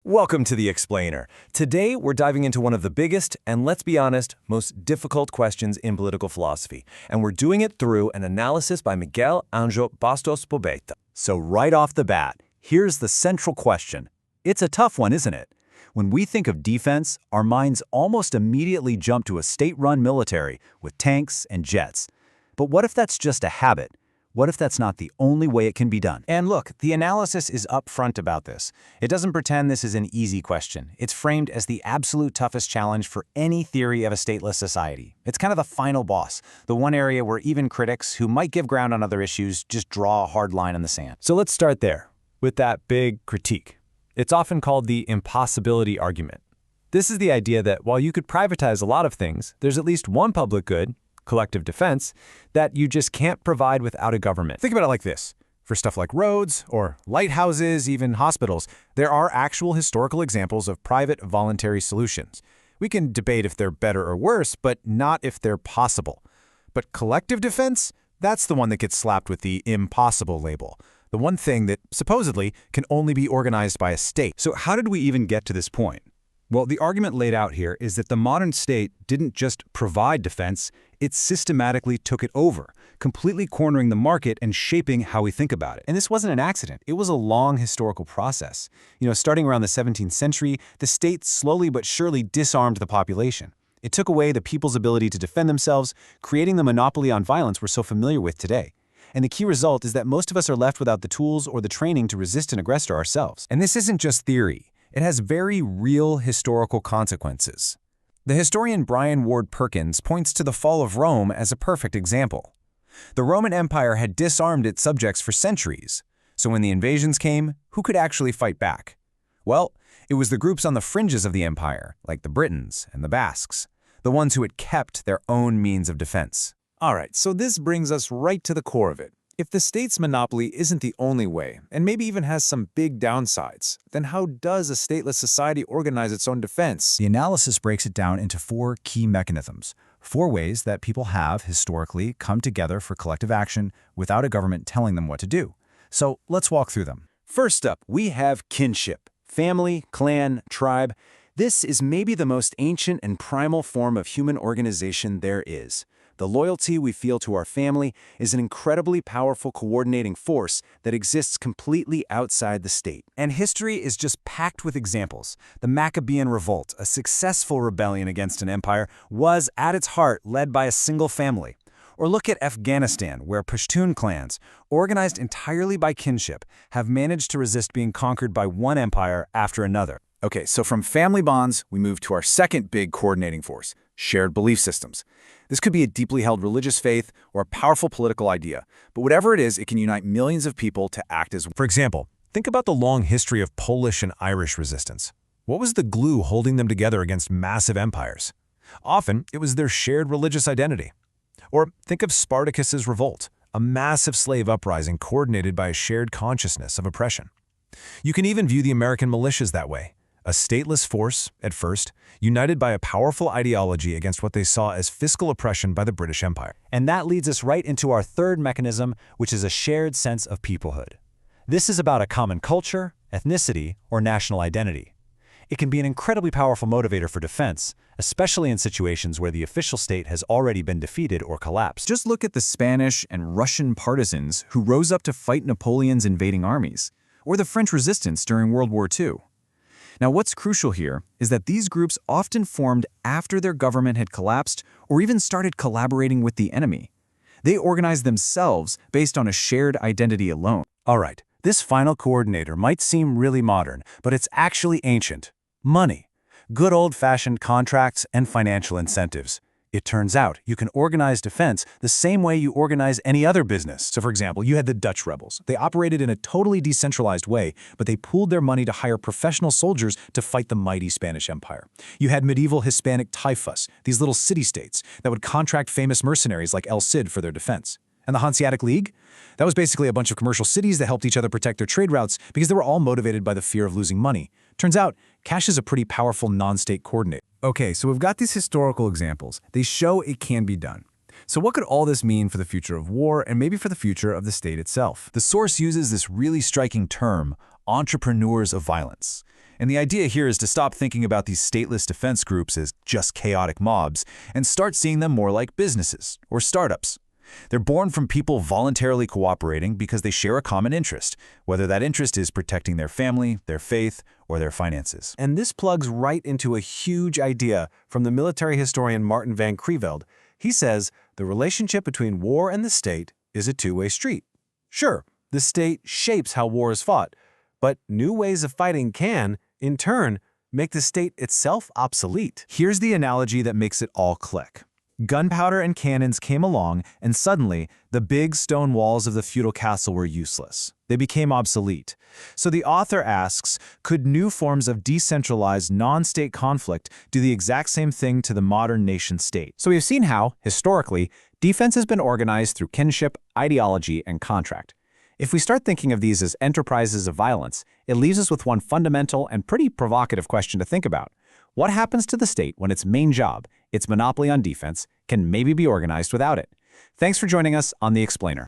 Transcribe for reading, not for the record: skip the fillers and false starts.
Welcome to The Explainer. Today, we're diving into one of the biggest and, let's be honest, most difficult questions in political philosophy. And we're doing it through an analysis by Miguel Anjo Bastos. So right off the bat, here's the central question. It's a tough one, isn't it? When we think of defense, our minds almost immediately jump to a state-run military with tanks and jets. But what if that's just a habit? What if that's not the only way it can be done? And look, the analysis is upfront about this. It doesn't pretend this is an easy question. It's framed as the absolute toughest challenge for any theory of a stateless society. It's kind of the final boss, the one area where even critics, who might give ground on other issues, just draw a hard line in the sand. So let's start there, with that big critique. It's often called the impossibility argument. This is the idea that while you could privatize a lot of things, there's at least one public good, collective defense, that you just can't provide without a government. Think about it like this. For stuff like roads or lighthouses, even hospitals, there are actual historical examples of private voluntary solutions. We can debate if they're better or worse, but not if they're possible. But collective defense, that's the one that gets slapped with the impossible label. The one thing that supposedly can only be organized by a state. So how did we even get to this point? Well, the argument laid out here is that the modern state didn't just provide defense, it systematically took it over, completely cornering the market and shaping how we think about it. And this wasn't an accident. It was a long historical process. Starting around the 17th century, the state slowly but surely disarmed the population. It took away the people's ability to defend themselves, creating the monopoly on violence we're so familiar with today. And the key result is that most of us are left without the tools or the training to resist an aggressor ourselves. And this isn't just theory. It has very real historical consequences. The historian Brian Ward Perkins points to the fall of Rome as a perfect example. The Roman Empire had disarmed its subjects for centuries, so when the invasions came, who could actually fight back? Well, it was the groups on the fringes of the empire, like the Britons and the Basques, the ones who had kept their own means of defense. All right, so this brings us right to the core of it. If the state's monopoly isn't the only way, and maybe even has some big downsides, then how does a stateless society organize its own defense? The analysis breaks it down into 4 key mechanisms, 4 ways that people have, historically, come together for collective action without a government telling them what to do. So let's walk through them. First up, we have kinship. Family, clan, tribe. This is maybe the most ancient and primal form of human organization there is. The loyalty we feel to our family is an incredibly powerful coordinating force that exists completely outside the state. And history is just packed with examples. The Maccabean revolt, a successful rebellion against an empire, was at its heart led by a single family. Or look at Afghanistan, where Pashtun clans, organized entirely by kinship, have managed to resist being conquered by one empire after another. Okay, so from family bonds, we move to our second big coordinating force, shared belief systems. This could be a deeply held religious faith or a powerful political idea, but whatever it is, it can unite millions of people to act as one. For example, think about the long history of Polish and Irish resistance. What was the glue holding them together against massive empires? Often, it was their shared religious identity. Or think of Spartacus's revolt, a massive slave uprising coordinated by a shared consciousness of oppression. You can even view the American militias that way. A stateless force, at first, united by a powerful ideology against what they saw as fiscal oppression by the British Empire. And that leads us right into our third mechanism, which is a shared sense of peoplehood. This is about a common culture, ethnicity, or national identity. It can be an incredibly powerful motivator for defense, especially in situations where the official state has already been defeated or collapsed. Just look at the Spanish and Russian partisans who rose up to fight Napoleon's invading armies, or the French resistance during World War II. Now, what's crucial here is that these groups often formed after their government had collapsed or even started collaborating with the enemy. They organized themselves based on a shared identity alone. All right, this final coordinator might seem really modern, but it's actually ancient. Money. Good old-fashioned contracts and financial incentives. It turns out you can organize defense the same way you organize any other business. So for example, you had the Dutch rebels. They operated in a totally decentralized way, but they pooled their money to hire professional soldiers to fight the mighty Spanish Empire. You had medieval Hispanic taifas, these little city-states that would contract famous mercenaries like El Cid for their defense. And the Hanseatic League? That was basically a bunch of commercial cities that helped each other protect their trade routes because they were all motivated by the fear of losing money. Turns out, cash is a pretty powerful non-state coordinate. Okay, so we've got these historical examples. They show it can be done. So what could all this mean for the future of war and maybe for the future of the state itself? The source uses this really striking term, entrepreneurs of violence. And the idea here is to stop thinking about these stateless defense groups as just chaotic mobs and start seeing them more like businesses or startups. They're born from people voluntarily cooperating because they share a common interest, whether that interest is protecting their family, their faith, or their finances. And this plugs right into a huge idea from the military historian Martin van Creveld. He says the relationship between war and the state is a two-way street. Sure, the state shapes how war is fought, but new ways of fighting can, in turn, make the state itself obsolete. Here's the analogy that makes it all click. Gunpowder and cannons came along, and suddenly, the big stone walls of the feudal castle were useless. They became obsolete. So the author asks, could new forms of decentralized, non-state conflict do the exact same thing to the modern nation-state? So we've seen how, historically, defense has been organized through kinship, ideology, and contract. If we start thinking of these as enterprises of violence, it leaves us with one fundamental and pretty provocative question to think about. What happens to the state when its main job, its monopoly on defense, can maybe be organized without it? Thanks for joining us on The Explainer.